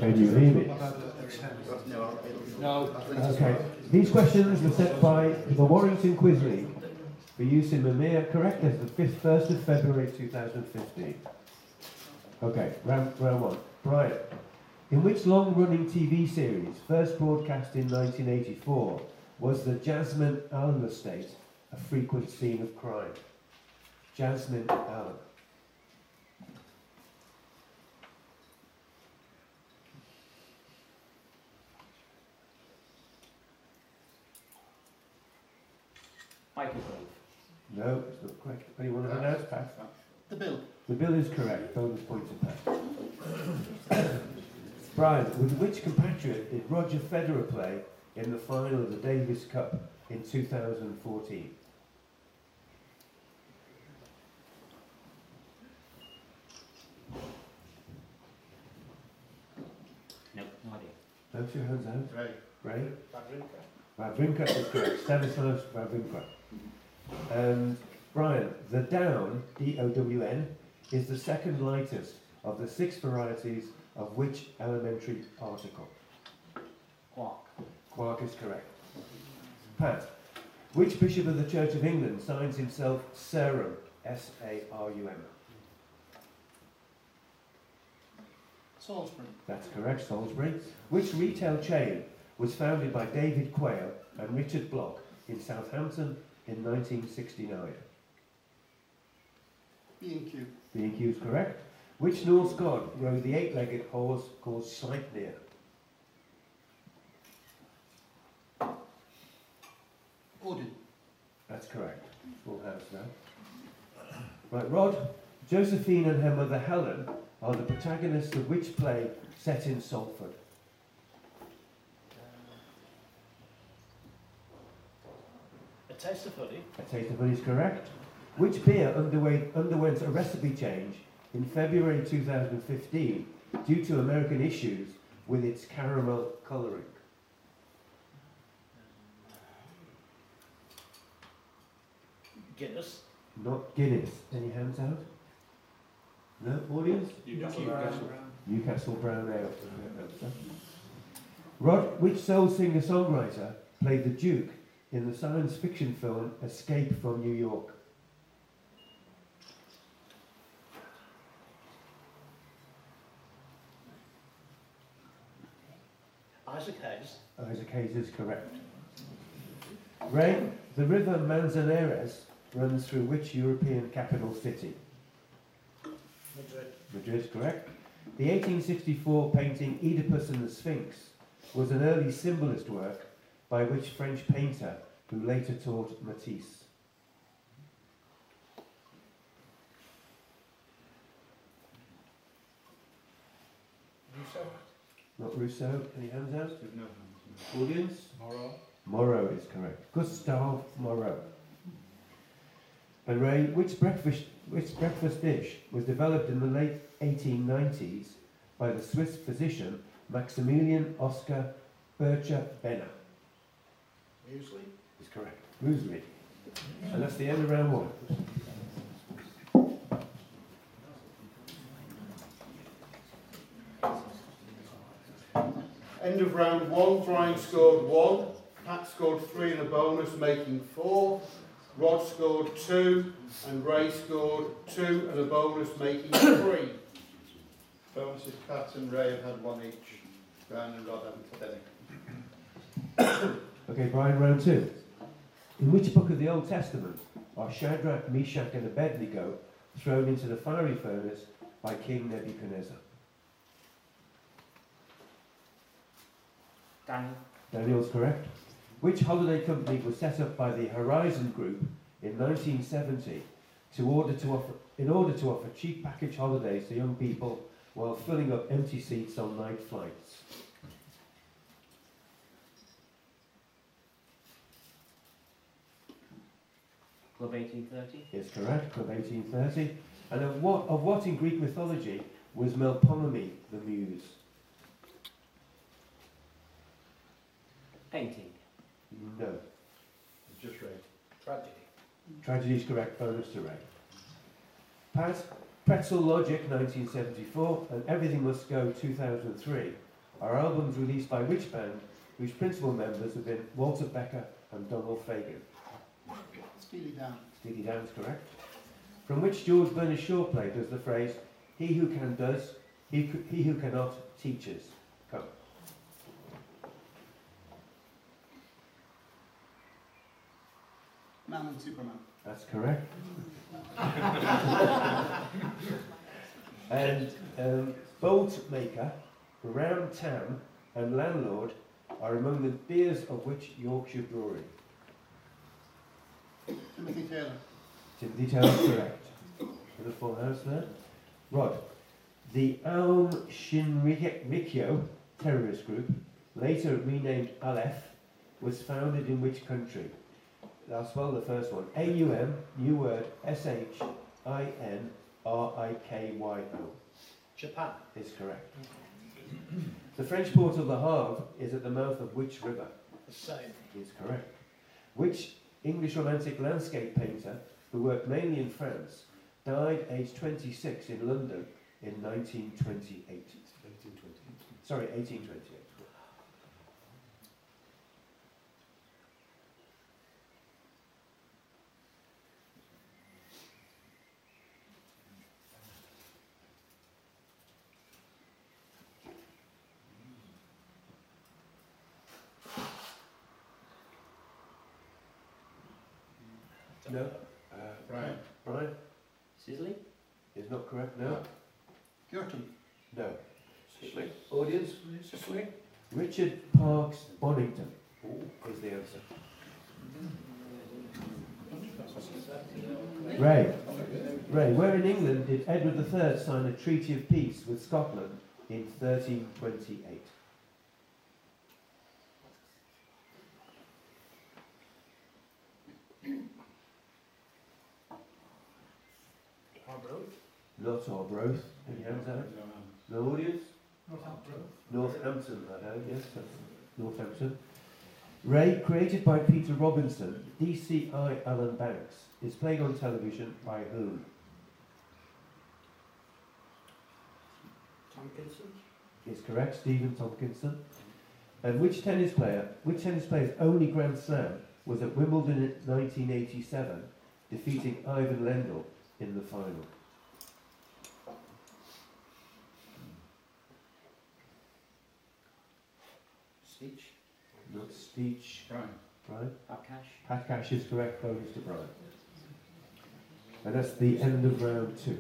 and you leave it. No. Okay. These questions were set by the Warrington Quiz League for use in MIMIR, correct as the 1st of February 2015. Okay, round one. Brian, in which long-running TV series, first broadcast in 1984, was the Jasmine Allen estate a frequent scene of crime? Jasmine Allen. Microwave. No, it's not correct. Anyone have an answer, Pat? The bill. The bill is correct. Bonus point to Pat. Brian, with which compatriot did Roger Federer play in the final of the Davis Cup in 2014? No idea. Those your hands out. Ray. Ray? Wawrinka is correct. Stanislaus Wawrinka. And Brian, the Down, D-O-W-N, is the second lightest of the 6 varieties of which elementary particle? Quark. Quark is correct. Pat, which Bishop of the Church of England signs himself Sarum, S-A-R-U-M? Salisbury. That's correct, Salisbury. Which retail chain was founded by David Quayle and Richard Block in Southampton in 1969? B&Q. B&Q is correct. Which Norse god rode the 8-legged horse called Sleipnir? Odin. That's correct. Full house now. Right, Rod. Josephine and her mother Helen are the protagonists of which play set in Salford? A Taste of Honey. A Taste of Honey is correct. Which beer underwent a recipe change in February 2015 due to American issues with its caramel colouring? Guinness. Not Guinness. Any hands out? No? Audience? Newcastle Brown Ale. Rod, which soul singer-songwriter played the Duke in the science fiction film Escape from New York? Isaac Hayes. Isaac Hayes is correct. Ray, the river Manzanares runs through which European capital city? Madrid. Madrid is correct. The 1864 painting Oedipus and the Sphinx was an early symbolist work by which French painter who later taught Matisse? Rousseau. Not Rousseau. Any hands out? No. Audience? Moreau. Moreau is correct. Gustave Moreau. And Ray, which breakfast dish was developed in the late 1890s by the Swiss physician Maximilian Oskar Bircher-Benner? Muesli. Is correct. Muesli. And that's the end of round one. End of round one. Brian scored 1. Pat scored 3 and a bonus, making 4. Rod scored 2, and Ray scored 2 and a bonus, making 3. Bonuses, Pat and Ray have had 1 each. Brian and Rod haven't had any. Okay, Brian, round 2. In which book of the Old Testament are Shadrach, Meshach and Abednego thrown into the fiery furnace by King Nebuchadnezzar? Daniel. Daniel's correct. Which holiday company was set up by the Horizon Group in 1970 in order to offer cheap package holidays to young people while filling up empty seats on night flights? Club 1830. Is correct. Club 1830. And of what in Greek mythology was Melpomene the muse? Painting. No. Just Ray. Tragedy. Tragedy is correct. Bonus to Ray. Pat, Pretzel Logic 1974 and Everything Must Go 2003 are albums released by which band whose principal members have been Walter Becker and Donald Fagen? Steely Dan. Steely Dan's correct. From which George Bernard Shaw play does the phrase, he who can does, he who cannot teaches, come? Man and Superman. That's correct. And bolt maker, ram tam and landlord are among the beers of which Yorkshire brewery? Timothy Taylor. Timothy Taylor's correct. For the full house there. Rod. The Aum Shinrikyo terrorist group, later renamed Aleph, was founded in which country? I'll spell the first one. A-U-M, new word, S-H-I-N-R-I-K-Y-O. Japan. Is correct. The French port of Le Havre is at the mouth of which river? The same. Is correct. Which English romantic landscape painter, who worked mainly in France, died aged 26 in London in 1928? Sorry, 1828. No. Brian. Brian Sisley? is not correct. No. Girton. No. Audience? Sicily. Richard Parkes Bonington is the answer. Ray. Ray, where in England did Edward III sign a treaty of peace with Scotland in 1328? Arbroath. Not Arbroath. Any hands out? No audience? Northampton, I know, yes, that's Northampton. Ray, created by Peter Robinson, DCI Alan Banks, is played on television by whom? Tompkinson. Is correct, Stephen Tompkinson. And which tennis player's only Grand Slam was at Wimbledon in 1987, defeating Ivan Lendl in the final? Speech. Not Speech. Brian. Right? Upcash? Pat Cash is correct, bonus to Brian. And that's the end of round 2.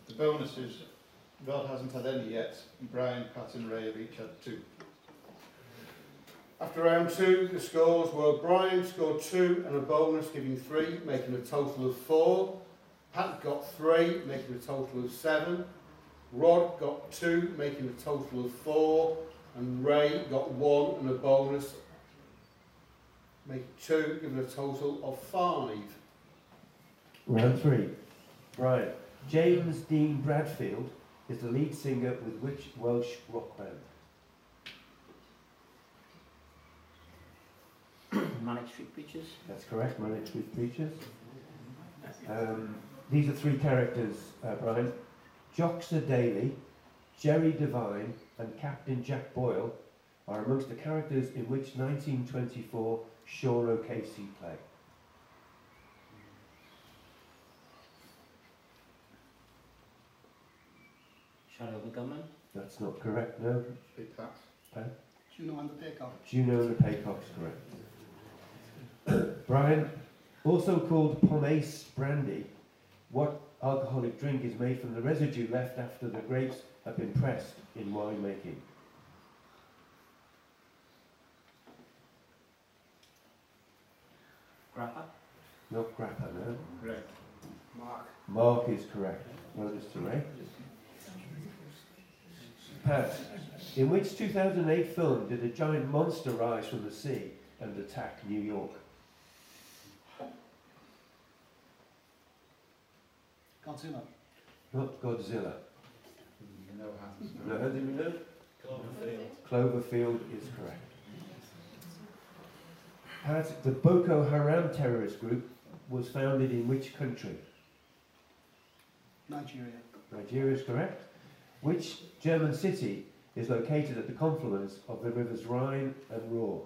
The bonuses, Rod hasn't had any yet, and Brian, Pat and Ray have each had 2. After round 2, the scores were Brian scored 2 and a bonus, giving 3, making a total of 4. Pat got 3, making a total of 7. Rod got 2, making a total of 4. And Ray got 1 and a bonus, making 2, giving a total of 5. Round 3. Brian. James Dean Bradfield is the lead singer with which Welsh rock band? Manic Street Preachers? That's correct, Manic Street Preachers. These are 3 characters, Brian. Joxer Daly, Jerry Devine and Captain Jack Boyle are amongst the characters in which 1924 Sean O'Casey play. Shadow of the Gunman? That's not correct, no. Big Pat. Juno and the Peacock. Juno and the Paycock's correct. Brian, also called pomace brandy, what alcoholic drink is made from the residue left after the grapes have been pressed in winemaking? Grappa? Not grappa, no. Ray. Mark. Mark is correct. Bonus to Ray. Pat, in which 2008 film did a giant monster rise from the sea and attack New York? Godzilla. Not Godzilla. No hands. No, how did we know? Cloverfield. Cloverfield is correct. Pat, the Boko Haram terrorist group was founded in which country? Nigeria. Nigeria is correct. Which German city is located at the confluence of the rivers Rhine and Ruhr?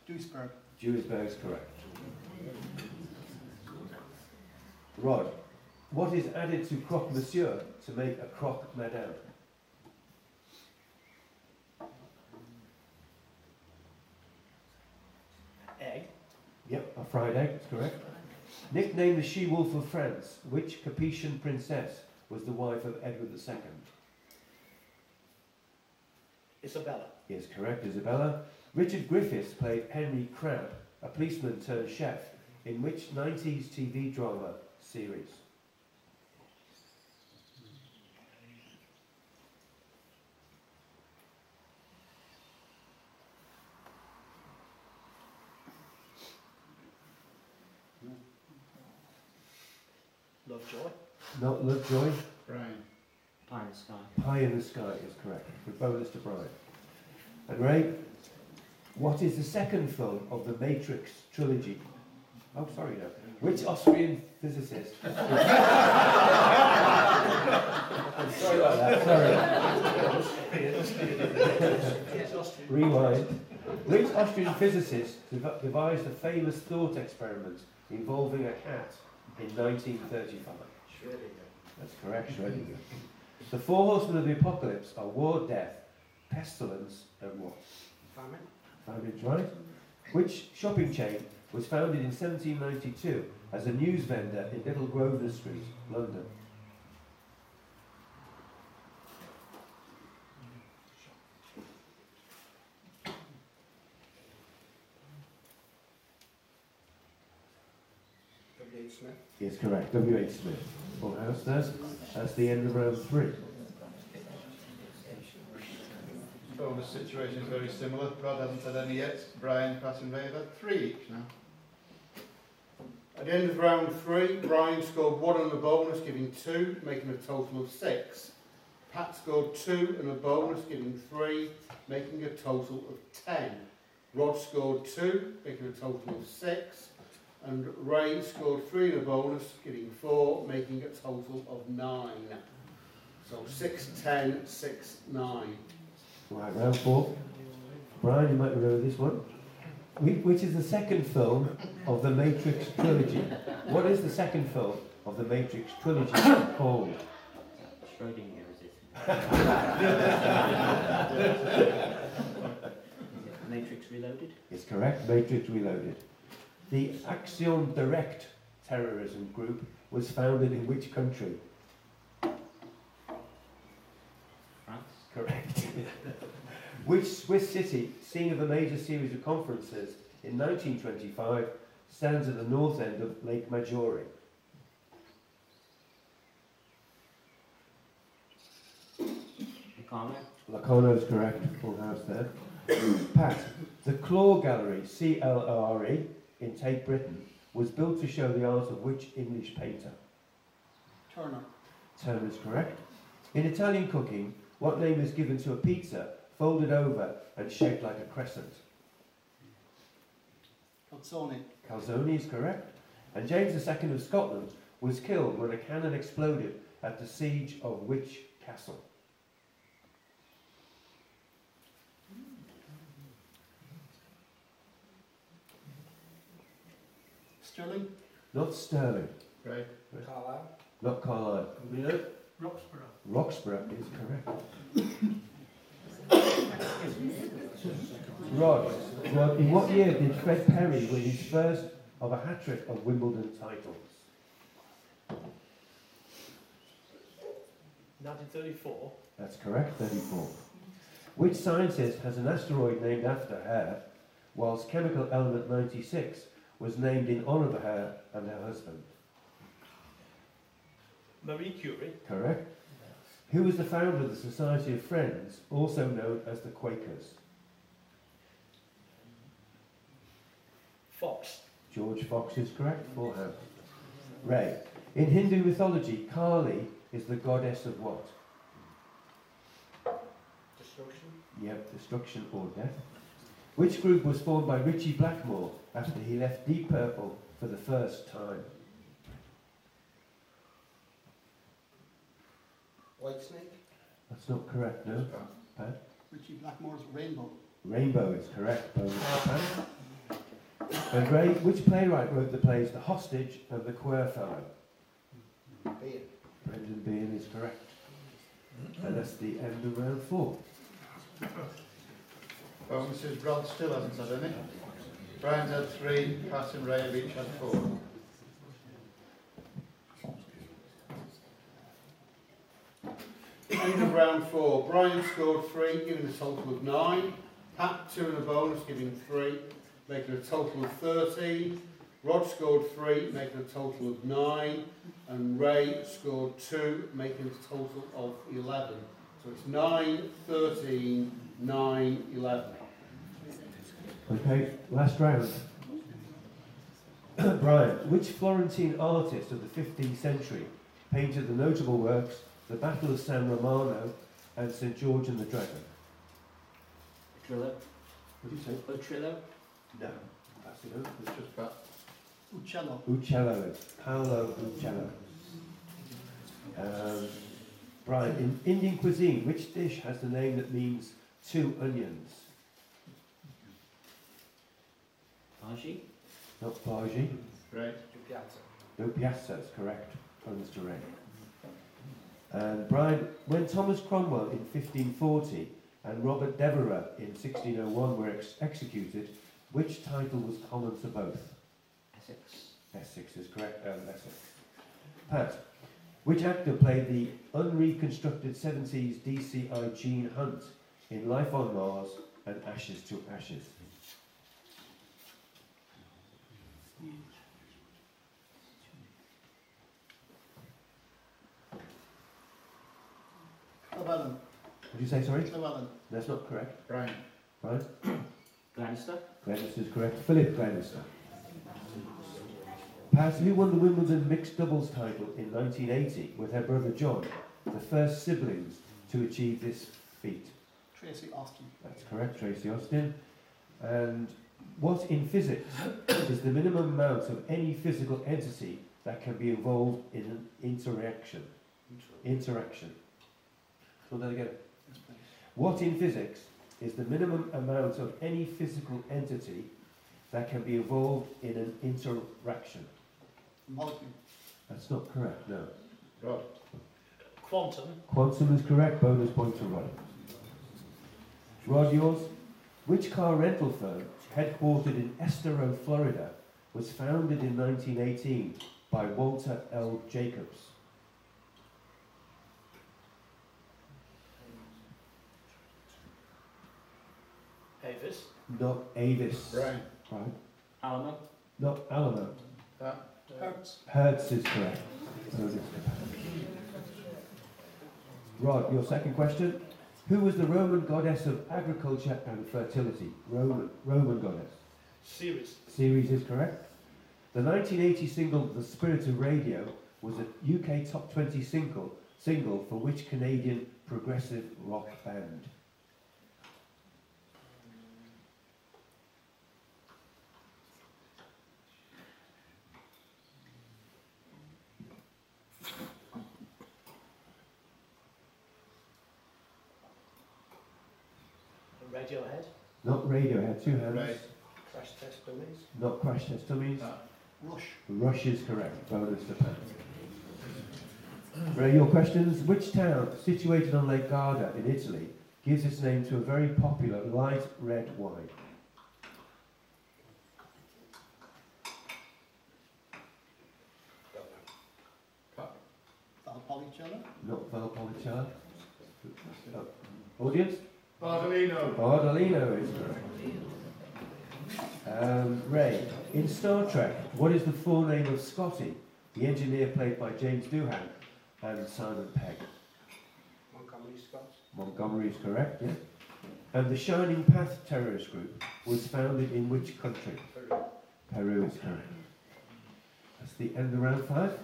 Duisburg. Duisburg is correct. Rod, what is added to croque monsieur to make a croque madame? Egg. Yep, a fried egg, that's correct. Nicknamed the she-wolf of France, which Capetian princess was the wife of Edward II? Isabella. Yes, correct, Isabella. Richard Griffiths played Henry Crabb, a policeman turned chef, in which 90s TV drama series? Lovejoy. Not Lovejoy. Brian. Pie in the Sky. Pie in the Sky is correct, with bonus to Brian. And Ray, what is the second film of the Matrix trilogy? Oh, sorry, no. Which Austrian physicist? I'm sorry about that, sorry. Rewind. Which Austrian physicist devised the famous thought experiment involving a cat in 1935? That's correct, Schrödinger. The four horsemen of the apocalypse are war, death, pestilence, and what? Famine. Famine's right. Which shopping chain was founded in 1792 as a news vendor in Little Grosvenor Street, London? W.H. Smith. Yes, correct. W.H. Smith. Full house, that's the end of round 3. Bonus situation is very similar. Rod hasn't had any yet. Brian, Pat and Ray have had 3 each now. At the end of round 3, Brian scored 1 and a bonus, giving 2, making a total of 6. Pat scored 2 and a bonus, giving 3, making a total of 10. Rod scored 2, making a total of 6. And Ray scored 3 and a bonus, giving 4, making a total of 9. So 6, 10, 6, 9. Right, round 4. Brian, you might remember this one. Which is the second film of the Matrix trilogy? What is the second film of the Matrix trilogy called? Schrödinger, is it? Matrix Reloaded? It's correct, Matrix Reloaded. The Action Direct terrorism group was founded in which country? France? Correct. Which Swiss city, scene of a major series of conferences in 1925, stands at the north end of Lake Maggiore? Locarno? Locarno is correct, full house there. Pat, the Claw Gallery, C-L-O-R-E, in Tate Britain, was built to show the art of which English painter? Turner. Turner is correct. In Italian cooking, what name is given to a pizza folded over and shaped like a crescent? Calzone. Calzone is correct. And James II of Scotland was killed when a cannon exploded at the siege of which castle? Stirling. Not Stirling. Right. Carlisle. Not Carlisle. Roxborough. Roxborough is correct. Rod, in what year did Fred Perry win his first of a hat-trick of Wimbledon titles? 1934. That's correct, 34. Which scientist has an asteroid named after her, whilst chemical element 96 was named in honour of her and her husband? Marie Curie. Correct. Who was the founder of the Society of Friends, also known as the Quakers? Fox. George Fox is correct, full house. Ray, in Hindu mythology, Kali is the goddess of what? Destruction. Yep, destruction or death. Which group was formed by Ritchie Blackmore after he left Deep Purple for the first time? Whitesnake. That's not correct, no. Pat? Richie Blackmore's Rainbow. Rainbow is correct. Bonus for Pat. And Ray, which playwright wrote the plays The Hostage and The Queer Fellow? Beer. Brendan Behan is correct. And that's the end of round 4. Bonuses, Rod still hasn't had any. Brian's had 3, Pat and Ray have each had 4. End of round 4. Brian scored 3, giving a total of 9. Pat 2 and a bonus, giving 3, making a total of 13. Rod scored 3, making a total of 9. And Ray scored 2, making a total of 11. So it's 9, 13, 9, 11. Okay, last round. Brian, which Florentine artist of the 15th century painted the notable works The Battle of San Romano and St. George and the Dragon? Trillo. What do you say? Trillo. No. That's it. It's just Pat. Uccello. Uccello. Paolo Uccello. Brian, in Indian cuisine, which dish has the name that means 2 onions? Bhaji. Not bhaji. Ray. Piazza. No, piazza is correct. Bonus to Ray. And Brian, when Thomas Cromwell in 1540 and Robert Devereux in 1601 were executed, which title was common to both? Essex. Essex is correct. Essex. Pat, which actor played the unreconstructed 70s DCI Gene Hunt in Life on Mars and Ashes to Ashes? Llewellyn. What did you say, sorry? Llewellyn. That's not correct. Brian. Right? Glenister. Glenister is correct. Philip Glenister. Pat, who won the Wimbledon mixed doubles title in 1980 with her brother John, the first siblings to achieve this feat? Tracy Austin. That's correct, Tracy Austin. And what in physics is the minimum amount of any physical entity that can be involved in an interaction? Interaction. Say that again. What in physics is the minimum amount of any physical entity that can be involved in an interaction? Molecule. That's not correct, no. Rod. Quantum. Quantum is correct, bonus point to Rod. Rod, yours? Which car rental firm, headquartered in Estero, Florida, was founded in 1918 by Walter L. Jacobs? Avis. Not Avis. Brian. Right. Alamo. Not Alamo. Pat. Hertz. Hertz is correct. Bonus to Pat. Rod, your second question. Who was the Roman goddess of agriculture and fertility? Roman goddess. Ceres. Ceres is correct. The 1980 single The Spirit of Radio was a UK top 20 single for which Canadian progressive rock band? Radiohead. Not Radiohead, 2 hands. Ray. Crash Test Dummies. Not Crash Test Dummies. Rush. Rush is correct. Bonus to Pat. Ray, your questions. Which town, situated on Lake Garda in Italy, gives its name to a very popular light red wine? Valpolicella. Not Valpolicella. Audience? Bardolino. Bardolino is correct. Ray, in Star Trek, what is the full name of Scotty, the engineer played by James Doohan and Simon Pegg? Montgomery Scott. Montgomery is correct, yeah. And the Shining Path terrorist group was founded in which country? Peru. Peru is correct. That's the end of round 5.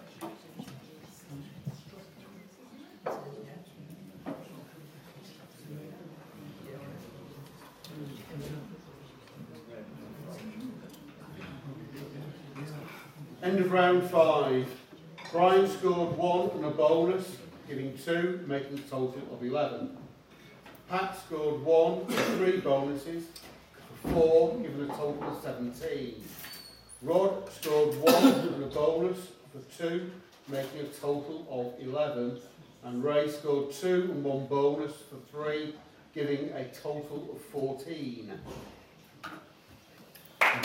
End of round 5. Brian scored 1 and a bonus, giving 2, making a total of 11. Pat scored 1 and 3 bonuses, for 4, giving a total of 17. Rod scored 1 and a bonus, for 2, making a total of 11. And Ray scored 2 and 1 bonus, for 3, giving a total of 14. Thank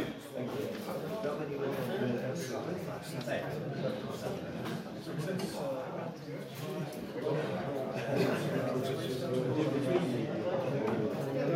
you.